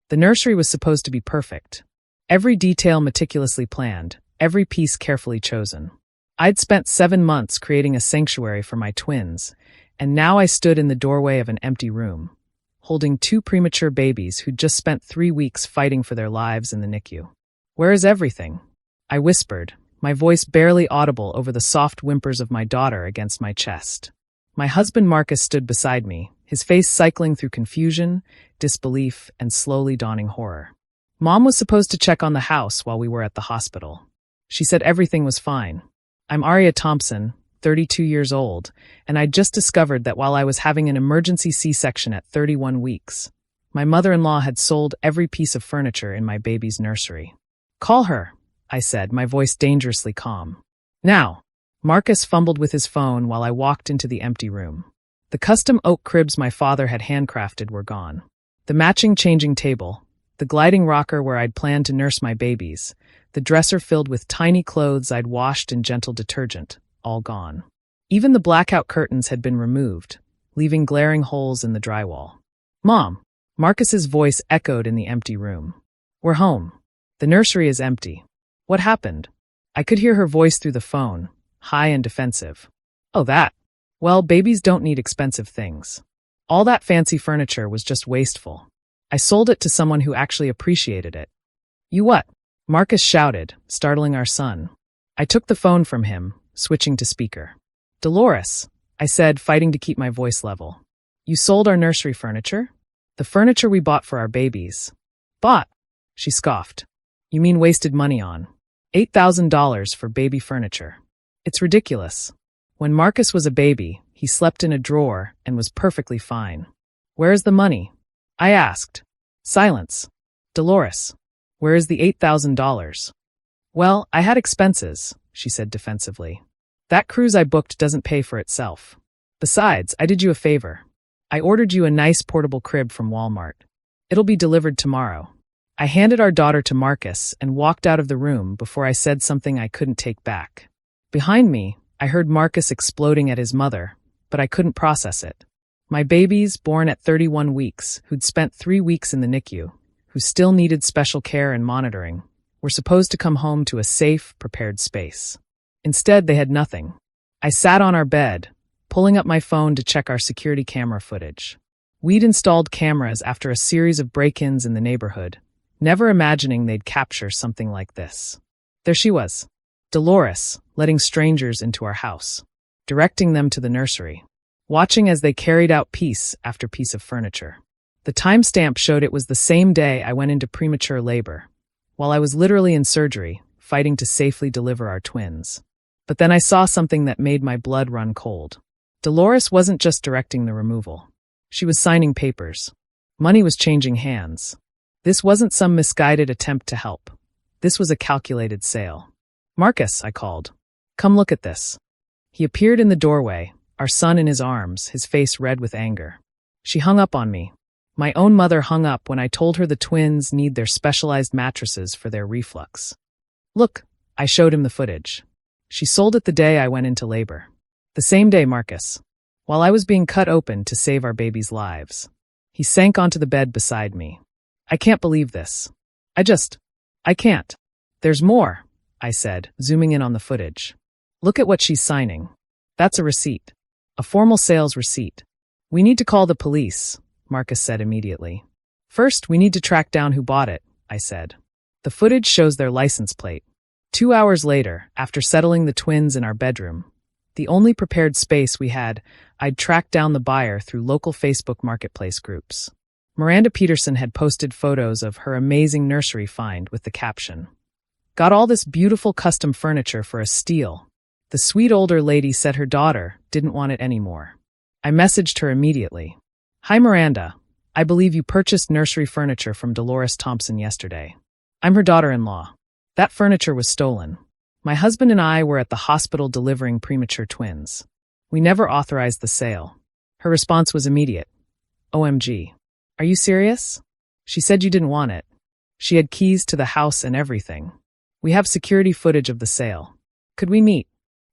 The nursery was supposed to be perfect. Every detail meticulously planned, every piece carefully chosen. I'd spent 7 months creating a sanctuary for my twins, and now I stood in the doorway of an empty room, holding 2 premature babies who'd just spent 3 weeks fighting for their lives in the NICU. "Where is everything?" I whispered, my voice barely audible over the soft whimpers of my daughter against my chest. My husband Marcus stood beside me, his face cycling through confusion, disbelief, and slowly dawning horror. "Mom was supposed to check on the house while we were at the hospital. She said everything was fine. I'm Aria Thompson, 32 years old, and I'd just discovered that while I was having an emergency C-section at 31 weeks, my mother-in-law had sold every piece of furniture in my baby's nursery." "Call her," I said, my voice dangerously calm. "Now." Marcus fumbled with his phone while I walked into the empty room. The custom oak cribs my father had handcrafted were gone. The matching changing table, the gliding rocker where I'd planned to nurse my babies, the dresser filled with tiny clothes I'd washed in gentle detergent, all gone. Even the blackout curtains had been removed, leaving glaring holes in the drywall. "Mom!" Marcus's voice echoed in the empty room. "We're home. The nursery is empty. What happened?" I could hear her voice through the phone, high and defensive. "Oh, that. Well, babies don't need expensive things. All that fancy furniture was just wasteful. I sold it to someone who actually appreciated it." "You what?" Marcus shouted, startling our son. I took the phone from him, switching to speaker. "Dolores," I said, fighting to keep my voice level. "You sold our nursery furniture? The furniture we bought for our babies." "Bought?" She scoffed. "You mean wasted money on? $8,000 for baby furniture. It's ridiculous. When Marcus was a baby, he slept in a drawer and was perfectly fine. Where is the money?" I asked. Silence. "Dolores, where is the $8,000? "Well, I had expenses," she said defensively. "That cruise I booked doesn't pay for itself. Besides, I did you a favor. I ordered you a nice portable crib from Walmart. It'll be delivered tomorrow." I handed our daughter to Marcus and walked out of the room before I said something I couldn't take back. Behind me, I heard Marcus exploding at his mother, but I couldn't process it. My babies, born at 31 weeks, who'd spent 3 weeks in the NICU, who still needed special care and monitoring, were supposed to come home to a safe, prepared space. Instead, they had nothing. I sat on our bed, pulling up my phone to check our security camera footage. We'd installed cameras after a series of break-ins in the neighborhood, never imagining they'd capture something like this. There she was, Dolores, letting strangers into our house, directing them to the nursery, watching as they carried out piece after piece of furniture. The timestamp showed it was the same day I went into premature labor, while I was literally in surgery, fighting to safely deliver our twins. But then I saw something that made my blood run cold. Dolores wasn't just directing the removal. She was signing papers. Money was changing hands. This wasn't some misguided attempt to help. This was a calculated sale. "Marcus," I called. "Come look at this." He appeared in the doorway, our son in his arms, his face red with anger. She hung up on me. My own mother hung up when I told her the twins need their specialized mattresses for their reflux. "Look," I showed him the footage. "She sold it the day I went into labor. The same day, Marcus. While I was being cut open to save our babies' lives." He sank onto the bed beside me. "I can't believe this. I can't." "There's more," I said, zooming in on the footage. "Look at what she's signing. That's a receipt. A formal sales receipt." "We need to call the police," Marcus said immediately. "First, we need to track down who bought it," I said. The footage shows their license plate. 2 hours later, after settling the twins in our bedroom, the only prepared space we had, I'd tracked down the buyer through local Facebook marketplace groups. Miranda Peterson had posted photos of her amazing nursery find with the caption, "Got all this beautiful custom furniture for a steal." The sweet older lady said her daughter didn't want it anymore. I messaged her immediately. "Hi Miranda, I believe you purchased nursery furniture from Dolores Thompson yesterday. I'm her daughter-in-law. That furniture was stolen. My husband and I were at the hospital delivering premature twins. We never authorized the sale." Her response was immediate. "OMG. Are you serious? She said you didn't want it. She had keys to the house and everything. We have security footage of the sale. Could we meet?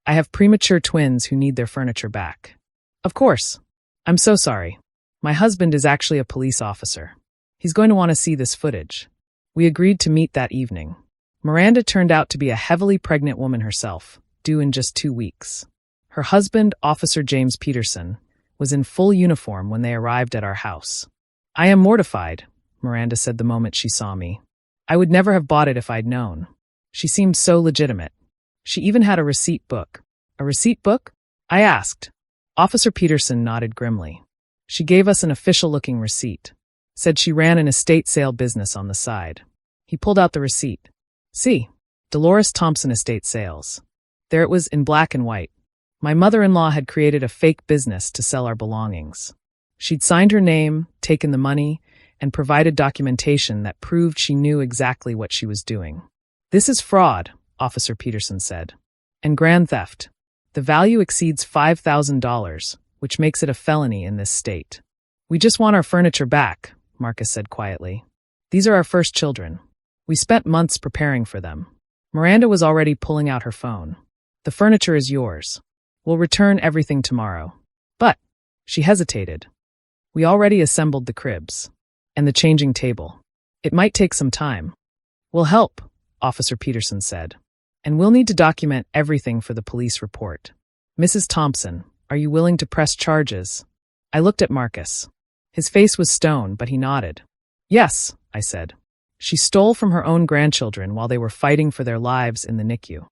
I have premature twins who need their furniture back." "Of course. I'm so sorry. My husband is actually a police officer. He's going to want to see this footage. We agreed to meet that evening. Miranda turned out to be a heavily pregnant woman herself, due in just 2 weeks. Her husband, Officer James Peterson, was in full uniform when they arrived at our house. "I am mortified," Miranda said the moment she saw me. "I would never have bought it if I'd known." She seemed so legitimate. She even had a receipt book. "A receipt book?" I asked. Officer Peterson nodded grimly. She gave us an official-looking receipt. Said she ran an estate sale business on the side. He pulled out the receipt. "See, Dolores Thompson Estate Sales." There it was in black and white. My mother-in-law had created a fake business to sell our belongings. She'd signed her name, taken the money, and provided documentation that proved she knew exactly what she was doing. "This is fraud," Officer Peterson said. "And grand theft. The value exceeds $5,000, which makes it a felony in this state." "We just want our furniture back," Marcus said quietly. "These are our first children. We spent months preparing for them." Miranda was already pulling out her phone. "The furniture is yours. We'll return everything tomorrow." "But," she hesitated. "We already assembled the cribs. And the changing table. It might take some time." "We'll help," Officer Peterson said. "And we'll need to document everything for the police report. Mrs. Thompson, are you willing to press charges?" I looked at Marcus. His face was stone, but he nodded. "Yes," I said. "She stole from her own grandchildren while they were fighting for their lives in the NICU."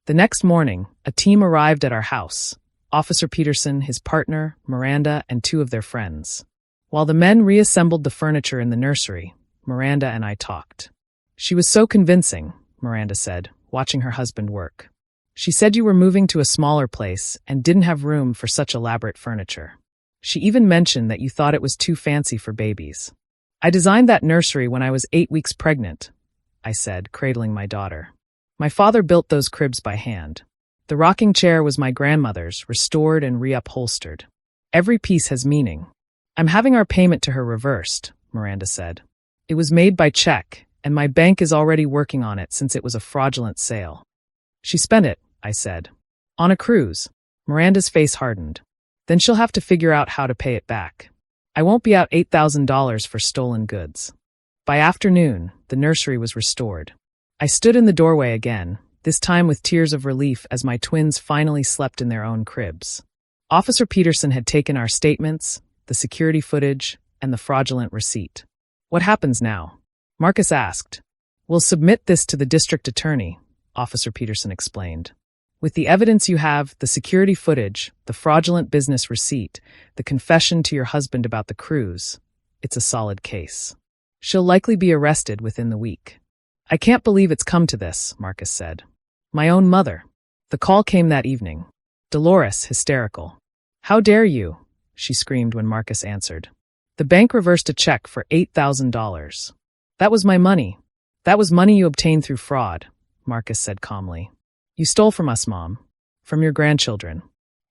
The next morning, a team arrived at our house. Officer Peterson, his partner, Miranda, and 2 of their friends. While the men reassembled the furniture in the nursery, Miranda and I talked. "She was so convincing," Miranda said, watching her husband work. "She said you were moving to a smaller place and didn't have room for such elaborate furniture. She even mentioned that you thought it was too fancy for babies." "I designed that nursery when I was 8 weeks pregnant," I said, cradling my daughter. "My father built those cribs by hand. The rocking chair was my grandmother's, restored and reupholstered. Every piece has meaning." "I'm having our payment to her reversed," Miranda said. "It was made by check, and my bank is already working on it since it was a fraudulent sale." "She spent it," I said. "On a cruise." Miranda's face hardened. "Then she'll have to figure out how to pay it back. I won't be out $8,000 for stolen goods." By afternoon, the nursery was restored. I stood in the doorway again, this time with tears of relief as my twins finally slept in their own cribs. Officer Peterson had taken our statements, the security footage, and the fraudulent receipt. "What happens now?" Marcus asked. "We'll submit this to the district attorney," Officer Peterson explained. "With the evidence you have, the security footage, the fraudulent business receipt, the confession to your husband about the cruise, it's a solid case. She'll likely be arrested within the week." "I can't believe it's come to this," Marcus said. "My own mother." The call came that evening. Dolores, hysterical. "How dare you?" she screamed when Marcus answered. "The bank reversed a check for $8,000. That was my money. That was money you obtained through fraud," Marcus said calmly. "You stole from us, Mom. From your grandchildren.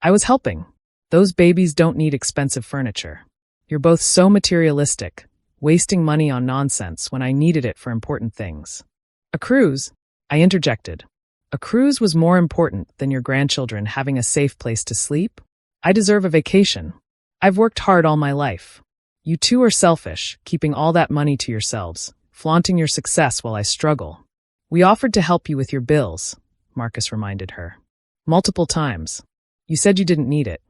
I was helping. Those babies don't need expensive furniture. You're both so materialistic, wasting money on nonsense when I needed it for important things." "A cruise?" I interjected. "A cruise was more important than your grandchildren having a safe place to sleep? I deserve a vacation. I've worked hard all my life. You two are selfish, keeping all that money to yourselves, flaunting your success while I struggle." "We offered to help you with your bills," Marcus reminded her. "Multiple times. You said you didn't need it."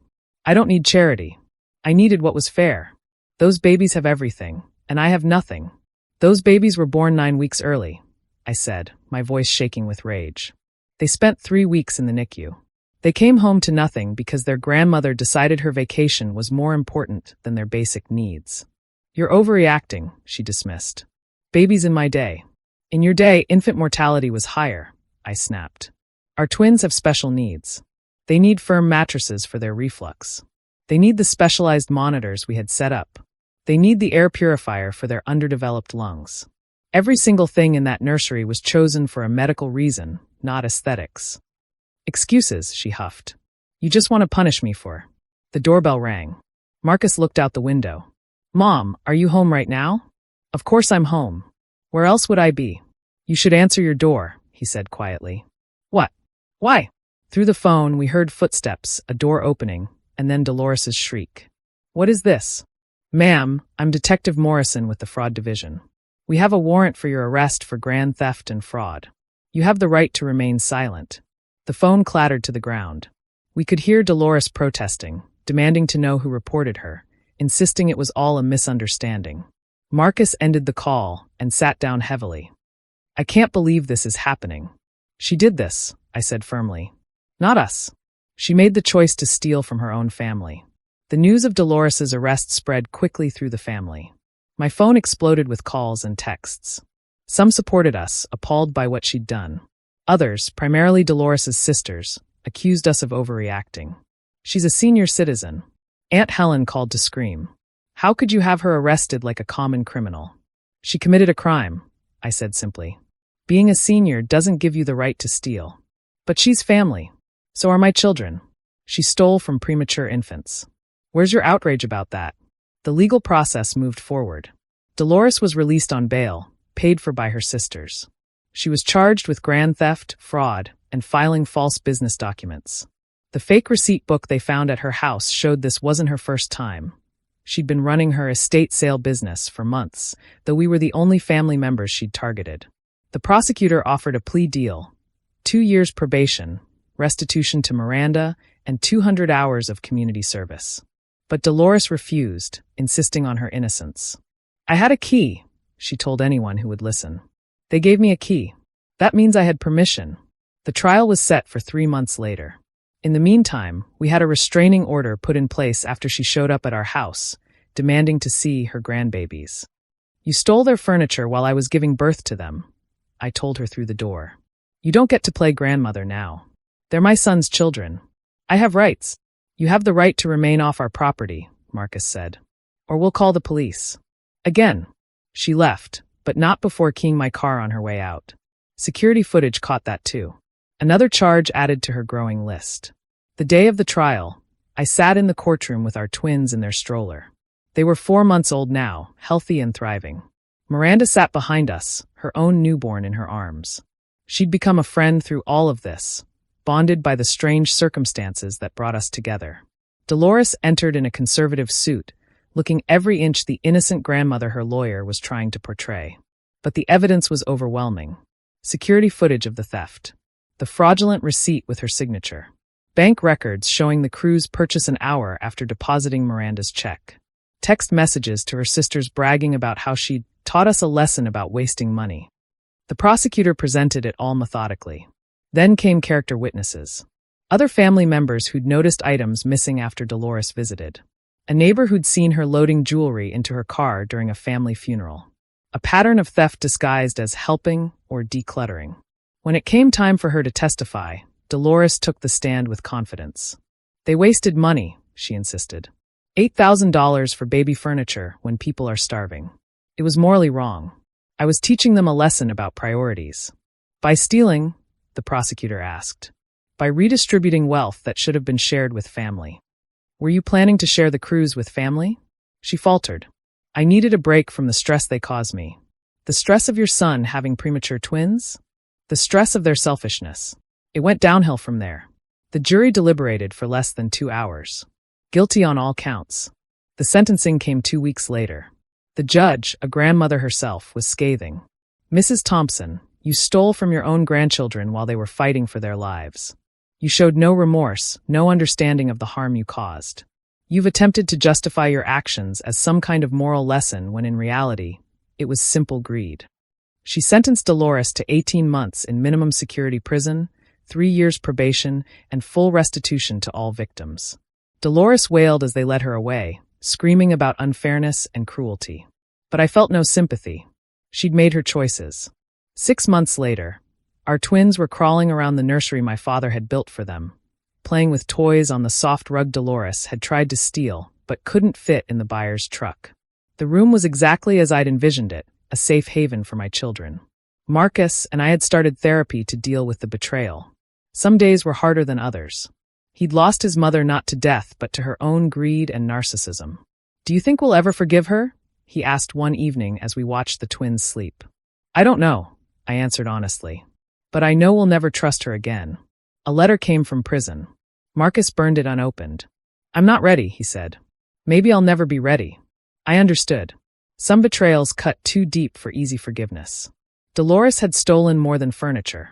"I don't need charity. I needed what was fair. Those babies have everything, and I have nothing. Those babies were born 9 weeks early," I said, my voice shaking with rage. "They spent 3 weeks in the NICU. They came home to nothing because their grandmother decided her vacation was more important than their basic needs." "You're overreacting," she dismissed. "Babies in my day. In your day, infant mortality was higher," I snapped. "Our twins have special needs. They need firm mattresses for their reflux. They need the specialized monitors we had set up. They need the air purifier for their underdeveloped lungs. Every single thing in that nursery was chosen for a medical reason, not aesthetics." "Excuses," she huffed. "You just want to punish me for." The doorbell rang. Marcus looked out the window. "Mom, are you home right now?" "Of course I'm home. Where else would I be?" "You should answer your door," he said quietly. "What? Why?" Through the phone, we heard footsteps, a door opening, and then Dolores's shriek. "What is this?" "Ma'am, I'm Detective Morrison with the Fraud Division. We have a warrant for your arrest for grand theft and fraud. You have the right to remain silent." The phone clattered to the ground. We could hear Dolores protesting, demanding to know who reported her, insisting it was all a misunderstanding. Marcus ended the call and sat down heavily. "I can't believe this is happening." "She did this," I said firmly. "Not us. She made the choice to steal from her own family." The news of Dolores's arrest spread quickly through the family. My phone exploded with calls and texts. Some supported us, appalled by what she'd done. Others, primarily Dolores's sisters, accused us of overreacting. "She's a senior citizen." Aunt Helen called to scream. "How could you have her arrested like a common criminal?" "She committed a crime," I said simply. "Being a senior doesn't give you the right to steal." "But she's family. So are my children. She stole from premature infants." "Where's your outrage about that?" The legal process moved forward. Dolores was released on bail, paid for by her sisters. She was charged with grand theft, fraud, and filing false business documents. The fake receipt book they found at her house showed this wasn't her first time. She'd been running her estate sale business for months, though we were the only family members she'd targeted. The prosecutor offered a plea deal: 2 years probation, restitution to Miranda, and 200 hours of community service. But Dolores refused, insisting on her innocence. "I had a key," she told anyone who would listen. "They gave me a key. That means I had permission." The trial was set for 3 months later. In the meantime, we had a restraining order put in place after she showed up at our house, demanding to see her grandbabies. "You stole their furniture while I was giving birth to them," I told her through the door. "You don't get to play grandmother now. They're my son's children. I have rights." "You have the right to remain off our property," Marcus said. "Or we'll call the police." Again, she left, but not before keying my car on her way out. Security footage caught that too. Another charge added to her growing list. The day of the trial, I sat in the courtroom with our twins in their stroller. They were 4 months old now, healthy and thriving. Miranda sat behind us, her own newborn in her arms. She'd become a friend through all of this, bonded by the strange circumstances that brought us together. Dolores entered in a conservative suit, looking every inch the innocent grandmother her lawyer was trying to portray. But the evidence was overwhelming. Security footage of the theft. The fraudulent receipt with her signature. Bank records showing the crew's purchase an hour after depositing Miranda's check. Text messages to her sisters bragging about how she'd taught us a lesson about wasting money. The prosecutor presented it all methodically. Then came character witnesses. Other family members who'd noticed items missing after Dolores visited. A neighbor who'd seen her loading jewelry into her car during a family funeral. A pattern of theft disguised as helping or decluttering. When it came time for her to testify, Dolores took the stand with confidence. "They wasted money," she insisted. $8,000 for baby furniture when people are starving. It was morally wrong. I was teaching them a lesson about priorities. "By stealing?" the prosecutor asked. "By redistributing wealth that should have been shared with family." "Were you planning to share the cruise with family?" She faltered. "I needed a break from the stress they caused me." "The stress of your son having premature twins?" "The stress of their selfishness." It went downhill from there. The jury deliberated for less than 2 hours. Guilty on all counts. The sentencing came 2 weeks later. The judge, a grandmother herself, was scathing. "Mrs. Thompson, you stole from your own grandchildren while they were fighting for their lives. You showed no remorse, no understanding of the harm you caused. You've attempted to justify your actions as some kind of moral lesson when in reality, it was simple greed." She sentenced Dolores to 18 months in minimum security prison, 3 years probation, and full restitution to all victims. Dolores wailed as they led her away, screaming about unfairness and cruelty. But I felt no sympathy. She'd made her choices. 6 months later, our twins were crawling around the nursery my father had built for them, playing with toys on the soft rug Dolores had tried to steal but couldn't fit in the buyer's truck. The room was exactly as I'd envisioned it, a safe haven for my children. Marcus and I had started therapy to deal with the betrayal. Some days were harder than others. He'd lost his mother not to death but to her own greed and narcissism. "Do you think we'll ever forgive her?" he asked one evening as we watched the twins sleep. "I don't know," I answered honestly. "But I know we'll never trust her again." A letter came from prison. Marcus burned it unopened. "I'm not ready," he said. "Maybe I'll never be ready." I understood. Some betrayals cut too deep for easy forgiveness. Dolores had stolen more than furniture.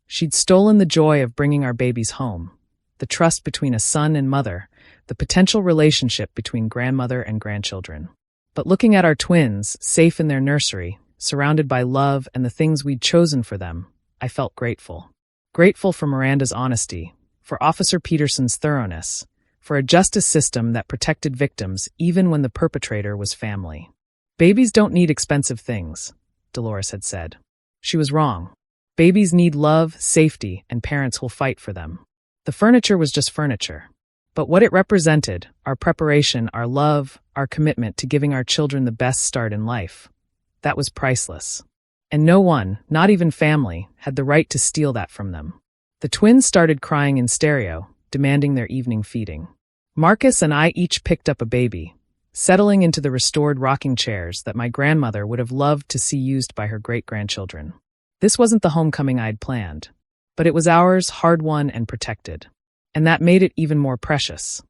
She'd stolen the joy of bringing our babies home, the trust between a son and mother, the potential relationship between grandmother and grandchildren. But looking at our twins, safe in their nursery, surrounded by love and the things we'd chosen for them, I felt grateful. Grateful for Miranda's honesty, for Officer Peterson's thoroughness, for a justice system that protected victims even when the perpetrator was family. Babies don't need expensive things, Dolores had said. She was wrong. Babies need love, safety, and parents will fight for them. The furniture was just furniture. But what it represented, our preparation, our love, our commitment to giving our children the best start in life, that was priceless. And no one, not even family, had the right to steal that from them. The twins started crying in stereo, demanding their evening feeding. Marcus and I each picked up a baby, settling into the restored rocking chairs that my grandmother would have loved to see used by her great-grandchildren. This wasn't the homecoming I'd planned, but it was ours, hard-won and protected. And that made it even more precious.